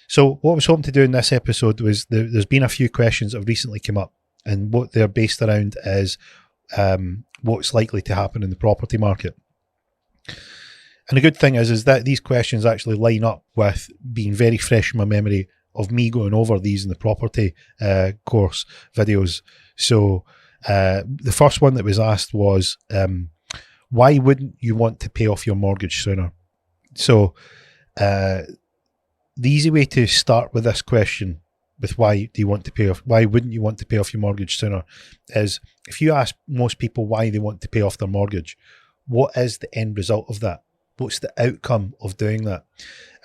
So what I was hoping to do in this episode was there's been a few questions that have recently come up, and what they're based around is what's likely to happen in the property market. And the good thing is that these questions actually line up with being very fresh in my memory of me going over these in the property course videos. So the first one that was asked was, why wouldn't you want to pay off your mortgage sooner? So the easy way to start with this question, with why wouldn't you want to pay off your mortgage sooner, is if you ask most people why they want to pay off their mortgage, what is the end result of that? What's the outcome of doing that?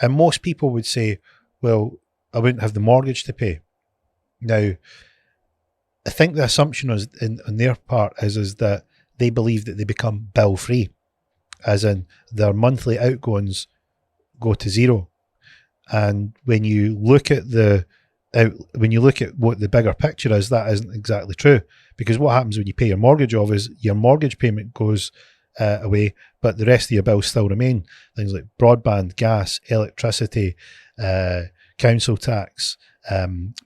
And most people would say, well, I wouldn't have the mortgage to pay. Now, I think the assumption is on their part is that they believe that they become bill free, as in their monthly outgoings go to zero. And when you look at what the bigger picture is, that isn't exactly true, because what happens when you pay your mortgage off is your mortgage payment goes away, but the rest of your bills still remain. Things like broadband, gas, electricity, council tax,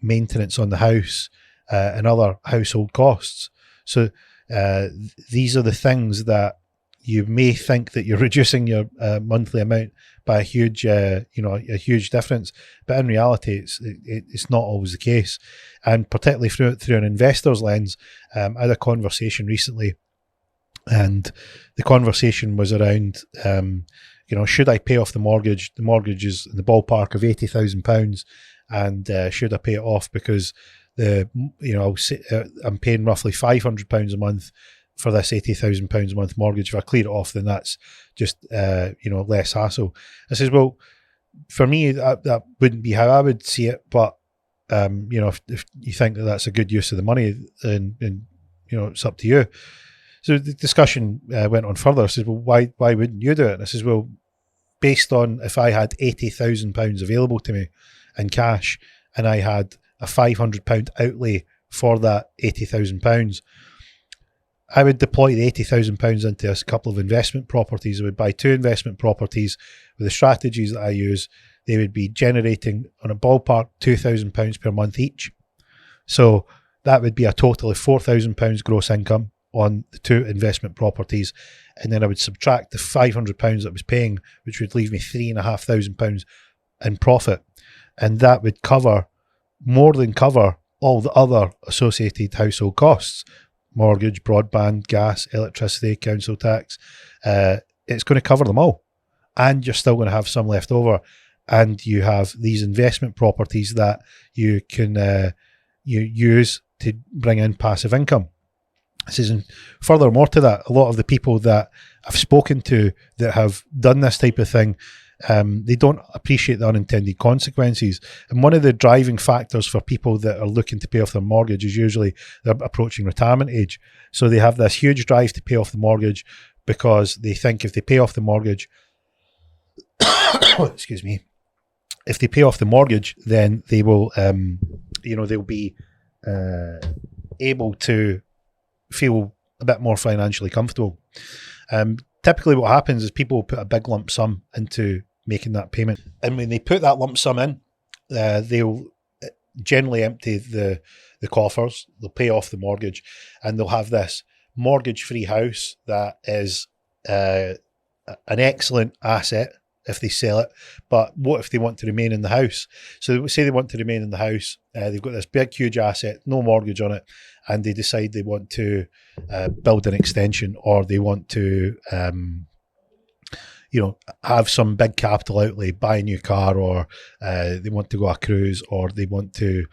maintenance on the house, and other household costs. So these are the things that you may think that you're reducing your monthly amount by a huge difference, but in reality, it's not always the case. And particularly through an investor's lens, I had a conversation recently, and the conversation was around, should I pay off the mortgage? The mortgage is in the ballpark of £80,000, and should I pay it off because I'm paying roughly £500 a month for this £80,000 a month mortgage. If I clear it off, then that's just less hassle. I says, well, for me that wouldn't be how I would see it, but if you think that that's a good use of the money, then it's up to you. So the discussion went on further. I said, well, why wouldn't you do it? And I says, well, based on if I had £80,000 available to me in cash, and I had a £500 outlay for that £80,000, I would deploy the £80,000 into a couple of investment properties. I would buy 2 investment properties with the strategies that I use. They would be generating on a ballpark £2,000 per month each. So that would be a total of £4,000 gross income on the 2 investment properties. And then I would subtract the £500 that I was paying, which would leave me £3,500 in profit. And that would more than cover all the other associated household costs: mortgage, broadband, gas, electricity, council tax. It's going to cover them all. And you're still going to have some left over. And you have these investment properties that you can you use to bring in passive income. This is, furthermore to that, a lot of the people that I've spoken to that have done this type of thing, they don't appreciate the unintended consequences. And one of the driving factors for people that are looking to pay off their mortgage is usually they're approaching retirement age. So they have this huge drive to pay off the mortgage because they think if they pay off the mortgage, excuse me, if they pay off the mortgage, then they will, they'll be able to feel a bit more financially comfortable. Typically what happens is people put a big lump sum into making that payment. And when they put that lump sum in, they'll generally empty the coffers, they'll pay off the mortgage, and they'll have this mortgage-free house that is an excellent asset if they sell it. But what if they want to remain in the house? So say they want to remain in the house, they've got this big, huge asset, no mortgage on it, and they decide they want to build an extension, or they want to have some big capital outlay, buy a new car, or they want to go on a cruise, or they want to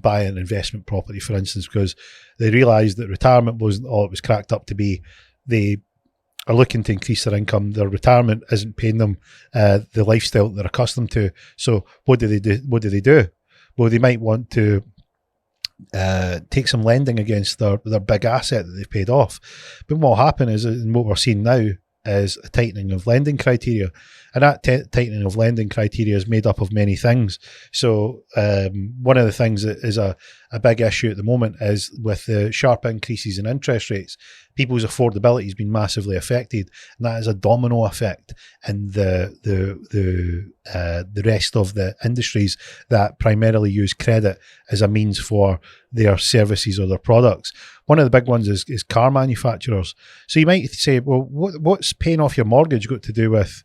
buy an investment property, for instance, because they realise that retirement wasn't all it was cracked up to be. They are looking to increase their income. Their retirement isn't paying them the lifestyle that they're accustomed to. So what do they do? Well, they might want to take some lending against their big asset that they've paid off. But what will happen is, and what we're seeing now, is a tightening of lending criteria. And that tightening of lending criteria is made up of many things. So one of the things that is a big issue at the moment is with the sharp increases in interest rates, people's affordability has been massively affected, and that is a domino effect in the rest of the industries that primarily use credit as a means for their services or their products. One of the big ones is car manufacturers. So you might say, well, what's paying off your mortgage got to do with,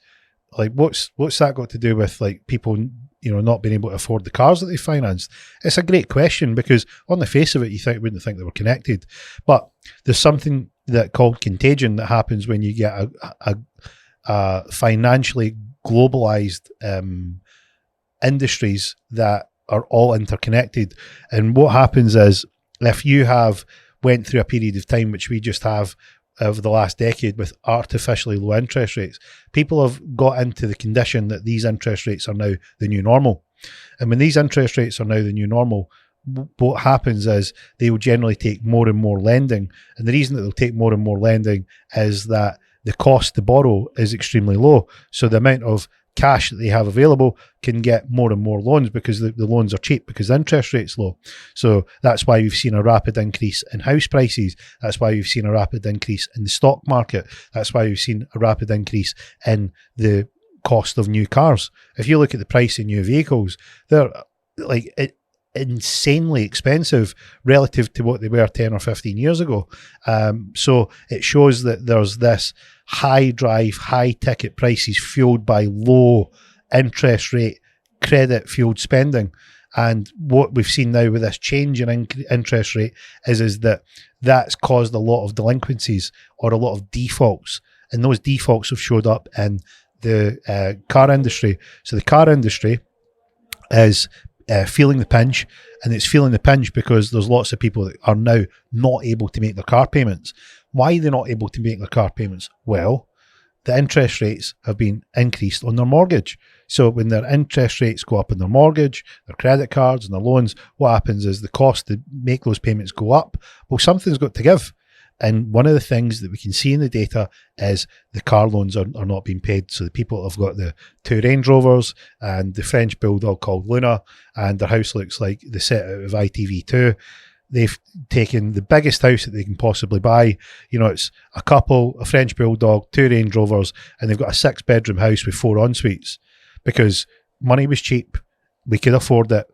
like, what's that got to do with, like, people, not being able to afford the cars that they financed? It's a great question, because on the face of it, you wouldn't think they were connected. But there's something that called contagion that happens when you get a financially globalized industries that are all interconnected. And what happens is, if you have went through a period of time, which we just have over the last decade, with artificially low interest rates, people have got into the condition that these interest rates are now the new normal. And when these interest rates are now the new normal, what happens is they will generally take more and more lending. And the reason that they'll take more and more lending is that the cost to borrow is extremely low. So the amount of cash that they have available can get more and more loans, because the loans are cheap, because the interest rate's low. So that's why we've seen a rapid increase in house prices. That's why we've seen a rapid increase in the stock market. That's why we've seen a rapid increase in the cost of new cars. If you look at the price of new vehicles, they're like insanely expensive relative to what they were 10 or 15 years ago. So it shows that there's this high drive, high ticket prices fueled by low interest rate, credit fueled spending. And what we've seen now with this change in interest rate is that that's caused a lot of delinquencies or a lot of defaults. And those defaults have showed up in the car industry. So the car industry is feeling the pinch, and it's feeling the pinch because there's lots of people that are now not able to make their car payments. Why are they not able to make their car payments? Well, the interest rates have been increased on their mortgage. So when their interest rates go up on their mortgage, their credit cards and their loans, what happens is the cost to make those payments go up. Well, something's got to give. And one of the things that we can see in the data is the car loans are not being paid. So the people have got the 2 Range Rovers and the French Bulldog called Luna, and their house looks like the set out of ITV2. They've taken the biggest house that they can possibly buy. It's a couple, a French Bulldog, 2 Range Rovers, and they've got a 6-bedroom house with 4 en-suites, because money was cheap, we could afford it,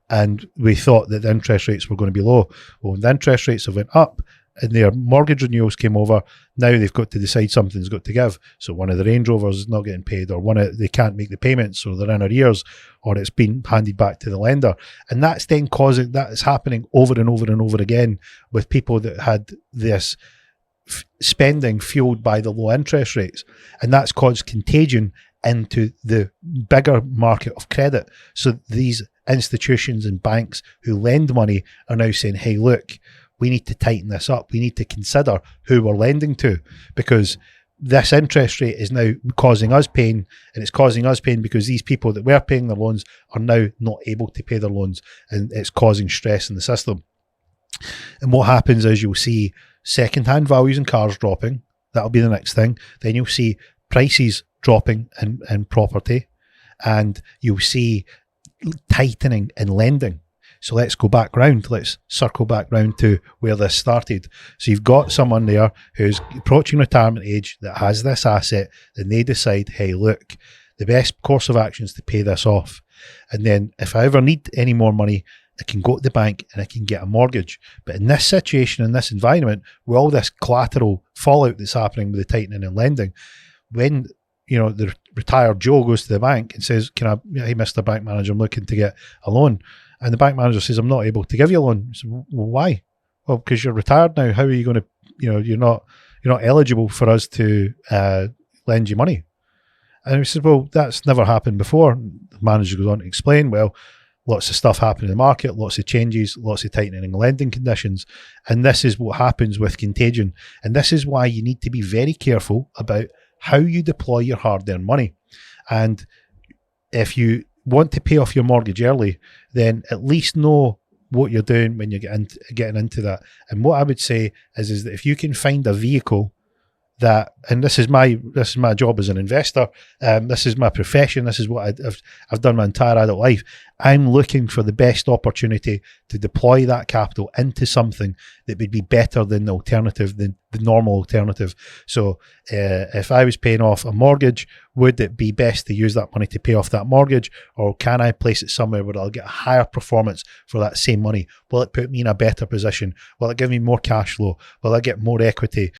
and we thought that the interest rates were going to be low. Well, when the interest rates have went up and their mortgage renewals came over, now they've got to decide something's got to give. So one of the Range Rovers is not getting paid, or they can't make the payments, or they're in arrears, or it's been handed back to the lender. And that's then causing, that is happening over and over and over again with people that had this spending fueled by the low interest rates. And that's caused contagion into the bigger market of credit. So these institutions and banks who lend money are now saying, hey, look, we need to tighten this up. We need to consider who we're lending to, because this interest rate is now causing us pain, and it's causing us pain because these people that were paying their loans are now not able to pay their loans, and it's causing stress in the system. And what happens is you'll see second-hand values in cars dropping. That'll be the next thing. Then you'll see prices dropping in property, and you'll see tightening in lending. So let's go back round. Let's circle back round to where this started. So you've got someone there who's approaching retirement age that has this asset, and they decide, hey, look, the best course of action is to pay this off. And then if I ever need any more money, I can go to the bank and I can get a mortgage. But in this situation, in this environment, with all this collateral fallout that's happening with the tightening in lending, when the retired Joe goes to the bank and says, hey, Mr. Bank Manager, I'm looking to get a loan. And the bank manager says, I'm not able to give you a loan. So, well, why? Well, because you're retired now. How are you going to, you're not eligible for us to lend you money. And he says, well, that's never happened before. The manager goes on to explain, well, lots of stuff happening in the market, lots of changes, lots of tightening lending conditions. And this is what happens with contagion. And this is why you need to be very careful about how you deploy your hard-earned money. And if you want to pay off your mortgage early, then at least know what you're doing when you're getting into that. And what I would say is that if you can find a vehicle that, and this is my job as an investor. This is my profession. This is what I've done my entire adult life. I'm looking for the best opportunity to deploy that capital into something that would be better than the alternative, the normal alternative. So if I was paying off a mortgage, would it be best to use that money to pay off that mortgage, or can I place it somewhere where I'll get a higher performance for that same money? Will it put me in a better position? Will it give me more cash flow? Will I get more equity?